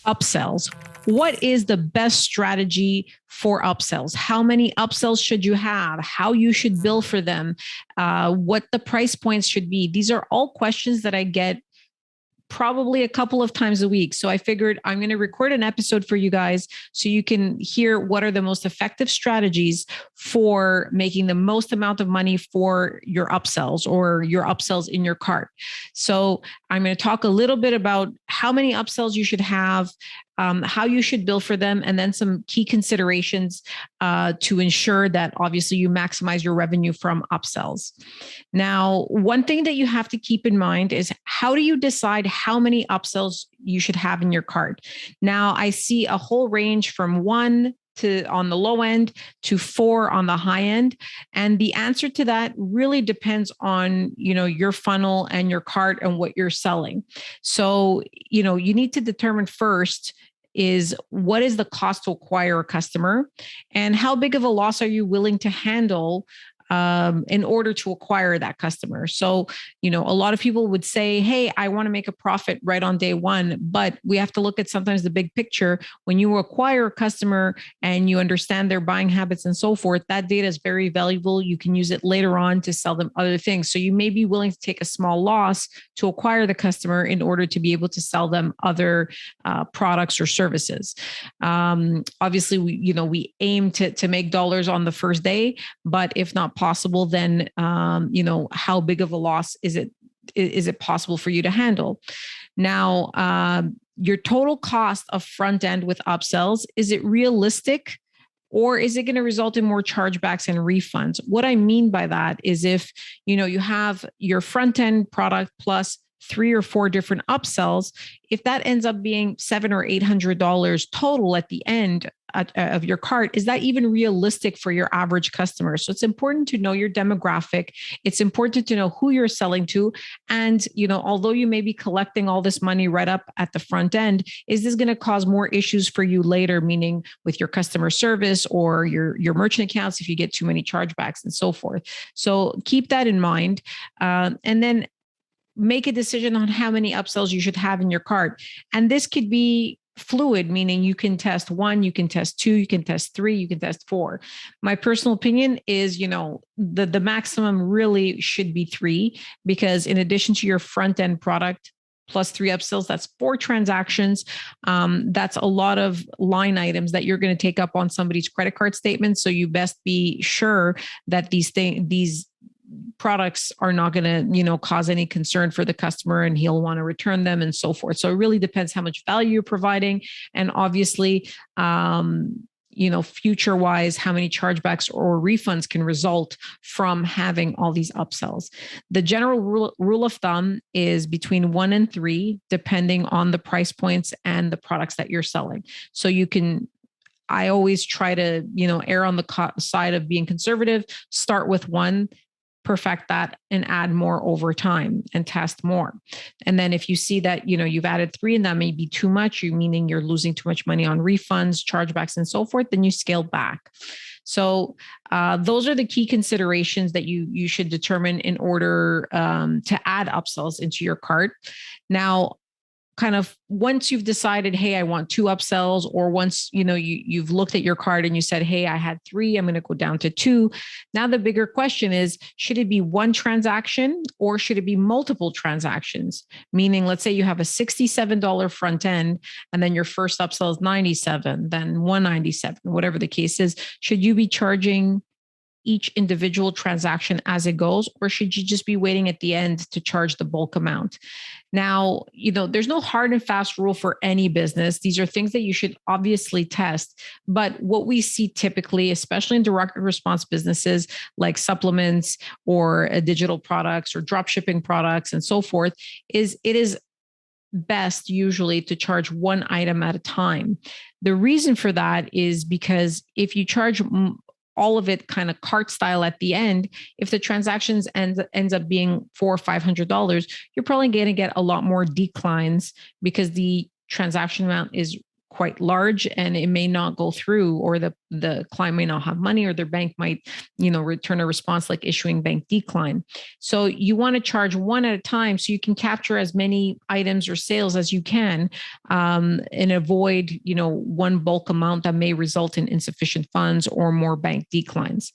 Upsells. What is the best strategy for upsells? How many upsells should you have? How you should bill for them? What the price points should be? These are all questions that I get probably a couple of times a week. So I figured I'm going to record an episode for you guys so you can hear what are the most effective strategies for making the most amount of money for your upsells or your upsells in your cart. So I'm going to talk a little bit about how many upsells you should have, how you should bill for them, and then some key considerations to ensure that obviously you maximize your revenue from upsells. Now, one thing that you have to keep in mind is how do you decide how many upsells you should have in your cart? Now, I see a whole range from 1 to on the low end to 4 on the high end. And the answer to that really depends on, your funnel and your cart and what you're selling. So, you need to determine first is what is the cost to acquire a customer and how big of a loss are you willing to handle in order to acquire that customer. So, a lot of people would say, hey, I want to make a profit right on day one, but we have to look at sometimes the big picture. When you acquire a customer and you understand their buying habits and so forth, that data is very valuable. You can use it later on to sell them other things. So you may be willing to take a small loss to acquire the customer in order to be able to sell them other products or services. Obviously, we aim to make dollars on the first day, but if not possible, then how big of a loss is it possible for you to handle? Now, your total cost of front end with upsells, is it realistic? Or is it going to result in more chargebacks and refunds? What I mean by that is if you have your front end product plus 3 or 4 different upsells, if that ends up being $700 or $800 total at the end of your cart, is that even realistic for your average customer? So it's important to know your demographic. It's important to know who you're selling to. And, although you may be collecting all this money right up at the front end, is this going to cause more issues for you later, meaning with your customer service or your merchant accounts if you get too many chargebacks and so forth? So keep that in mind. And then make a decision on how many upsells you should have in your cart. And this could be fluid, meaning you can test 1, you can test 2, you can test 3, you can test 4. My personal opinion is, the maximum really should be 3, because in addition to your front end product plus 3 upsells, that's 4 transactions. That's a lot of line items that you're going to take up on somebody's credit card statement. So you best be sure that these products are not going to, cause any concern for the customer and he'll want to return them and so forth. So it really depends how much value you're providing. And obviously, future wise, how many chargebacks or refunds can result from having all these upsells. The general rule of thumb is between 1 and 3, depending on the price points and the products that you're selling. So I always try to, err on the side of being conservative, start with 1, perfect that, and add more over time and test more. And then if you see that, you've added 3 and that may be too much, meaning you're losing too much money on refunds, chargebacks, and so forth, then you scale back. So those are the key considerations that you should determine in order to add upsells into your cart. Now, kind of once you've decided, hey, I want 2 upsells, or once, you've looked at your cart and you said, hey, I had 3, I'm going to go down to 2. Now, the bigger question is, should it be 1 transaction or should it be multiple transactions? Meaning, let's say you have a $67 front end and then your first upsell is $97, then $197, whatever the case is. Should you be charging each individual transaction as it goes, or should you just be waiting at the end to charge the bulk amount? Now, there's no hard and fast rule for any business. These are things that you should obviously test. But what we see typically, especially in direct response businesses like supplements or digital products or drop shipping products and so forth, is it is best usually to charge 1 item at a time. The reason for that is because if you charge all of it kind of cart style at the end, if the transactions ends up being $400 or $500, you're probably going to get a lot more declines because the transaction amount is quite large and it may not go through, or the client may not have money, or their bank might, return a response like issuing bank decline. So you want to charge one at a time so you can capture as many items or sales as you can, and avoid, one bulk amount that may result in insufficient funds or more bank declines.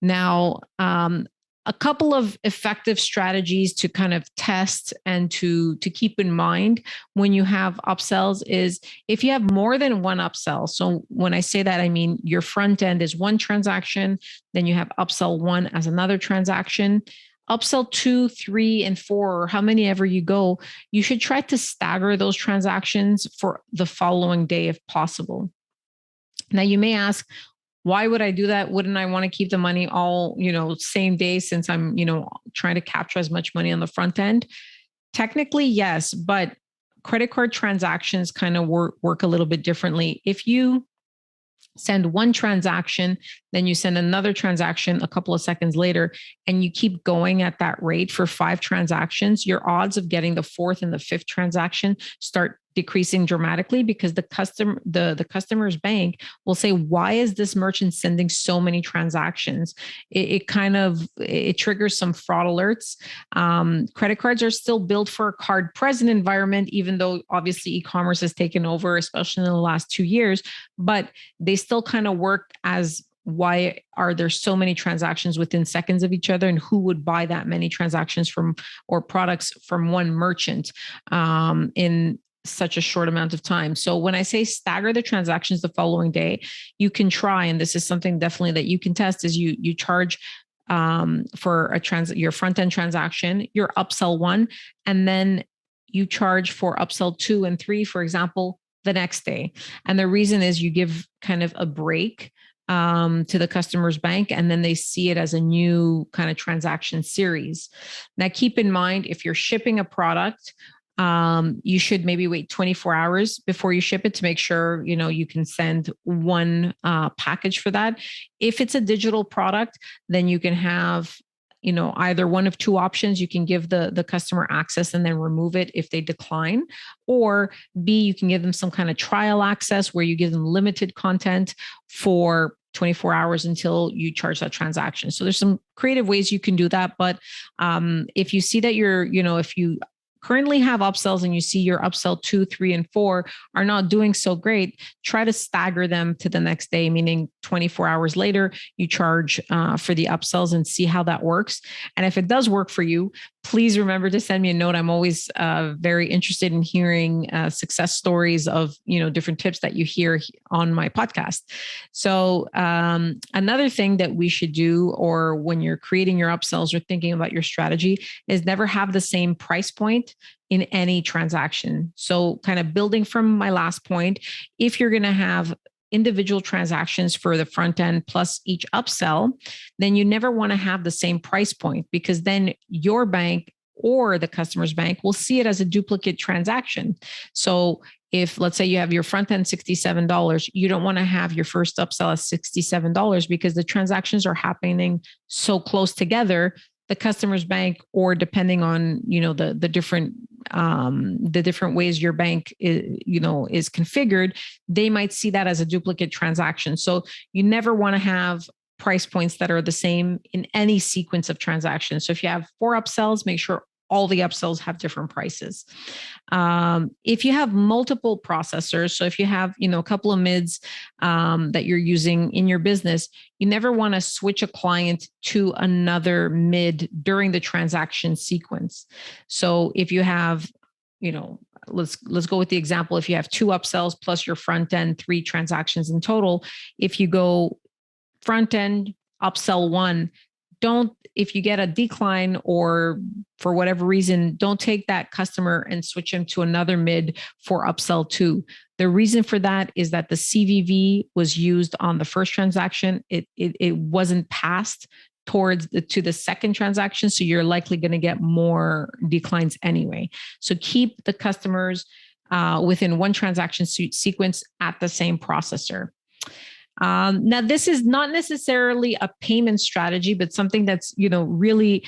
Now, a couple of effective strategies to kind of test and to keep in mind when you have upsells is if you have more than one upsell. So when I say that, I mean your front end is one transaction, then you have upsell one as another transaction. Upsell 2, 3, and 4, or how many ever you go, you should try to stagger those transactions for the following day if possible. Now you may ask, why would I do that? Wouldn't I want to keep the money all, same day, since I'm, trying to capture as much money on the front end? Technically, yes, but credit card transactions kind of work a little bit differently. If you send one transaction, then you send another transaction a couple of seconds later, and you keep going at that rate for 5 transactions, your odds of getting the 4th and the 5th transaction start decreasing dramatically, because the customer's bank will say, why is this merchant sending so many transactions? It triggers some fraud alerts. Credit cards are still built for a card present environment, even though obviously e-commerce has taken over, especially in the last 2 years, but they still kind of work as, why are there so many transactions within seconds of each other, and who would buy that many transactions from or products from one merchant in such a short amount of time? So when I say stagger the transactions the following day, you can try, and this is something definitely that you can test, is you charge for your front end transaction, your upsell 1, and then you charge for upsell 2 and 3, for example, the next day. And the reason is you give kind of a break to the customer's bank, and then they see it as a new kind of transaction series. Now, keep in mind, if you're shipping a product, you should maybe wait 24 hours before you ship it to make sure, you can send one package for that. If it's a digital product, then you can have, either one of 2 options. You can give the customer access and then remove it if they decline, or B, you can give them some kind of trial access where you give them limited content for 24 hours until you charge that transaction. So there's some creative ways you can do that. But if you see that if you currently have upsells and you see your upsell 2, 3, and 4 are not doing so great, try to stagger them to the next day, meaning 24 hours later, you charge for the upsells and see how that works. And if it does work for you, please remember to send me a note. I'm always very interested in hearing success stories of, different tips that you hear on my podcast. So another thing that we should do, or when you're creating your upsells or thinking about your strategy, is never have the same price point in any transaction. So kind of building from my last point, if you're going to have individual transactions for the front end plus each upsell, then you never want to have the same price point, because then your bank or the customer's bank will see it as a duplicate transaction. So if, let's say, you have your front end $67, you don't want to have your first upsell as $67, because the transactions are happening so close together. The customer's bank, or depending on the different ways your bank is configured, they might see that as a duplicate transaction. So you never want to have price points that are the same in any sequence of transactions. So if you have 4 upsells, make sure all the upsells have different prices. If you have multiple processors, so if you have, a couple of mids that you're using in your business, you never want to switch a client to another mid during the transaction sequence. So if you have, let's go with the example. If you have 2 upsells plus your front end, 3 transactions in total, if you go front end, upsell 1, if you get a decline or for whatever reason, don't take that customer and switch them to another mid for upsell 2. The reason for that is that the CVV was used on the first transaction. It wasn't passed to the second transaction. So you're likely going to get more declines anyway. So keep the customers within one transaction sequence at the same processor. Now, this is not necessarily a payment strategy, but something that's really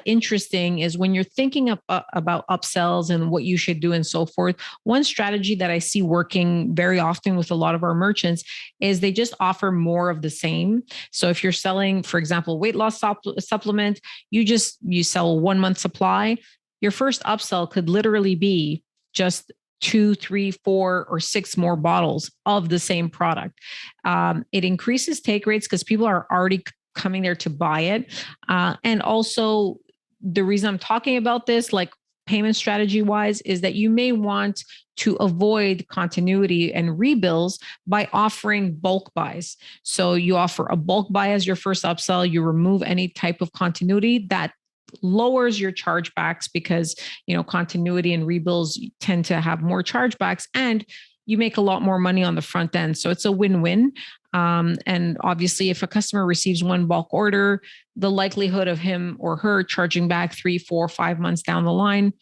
interesting is when you're thinking about upsells and what you should do and so forth. One strategy that I see working very often with a lot of our merchants is they just offer more of the same. So if you're selling, for example, weight loss supplement, you sell a 1 month supply. Your first upsell could literally be just 2, 3, 4, or 6 more bottles of the same product. It increases take rates because people are already coming there to buy it. And also, the reason I'm talking about this, like payment strategy wise, is that you may want to avoid continuity and rebills by offering bulk buys. So you offer a bulk buy as your first upsell, you remove any type of continuity that lowers your chargebacks because continuity and rebills tend to have more chargebacks, and you make a lot more money on the front end. So it's a win-win. And obviously, if a customer receives one bulk order, the likelihood of him or her charging back 3, 4, 5 months down the line,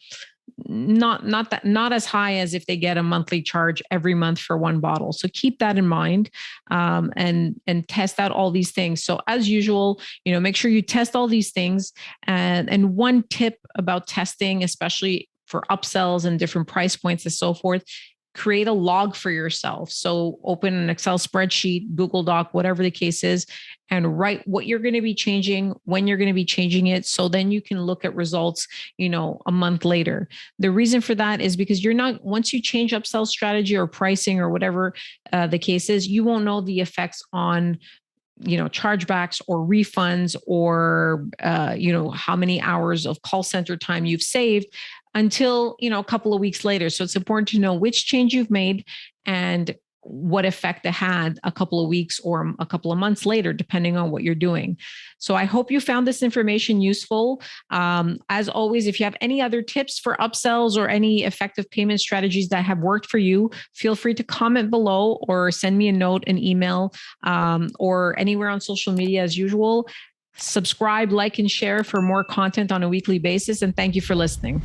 not as high as if they get a monthly charge every month for one bottle. So keep that in mind, and test out all these things. So as usual, make sure you test all these things. And one tip about testing, especially for upsells and different price points and so forth, create a log for yourself. So open an Excel spreadsheet, Google Doc, whatever the case is, and write what you're going to be changing, when you're going to be changing it. So then you can look at results, a month later. The reason for that is because once you change upsell strategy or pricing or whatever the case is, you won't know the effects on chargebacks or refunds or how many hours of call center time you've saved until a couple of weeks later. So it's important to know which change you've made and what effect it had a couple of weeks or a couple of months later, depending on what you're doing. So I hope you found this information useful. As always, if you have any other tips for upsells or any effective payment strategies that have worked for you, feel free to comment below or send me a note, an email, or anywhere on social media as usual. Subscribe, like, and share for more content on a weekly basis. And thank you for listening.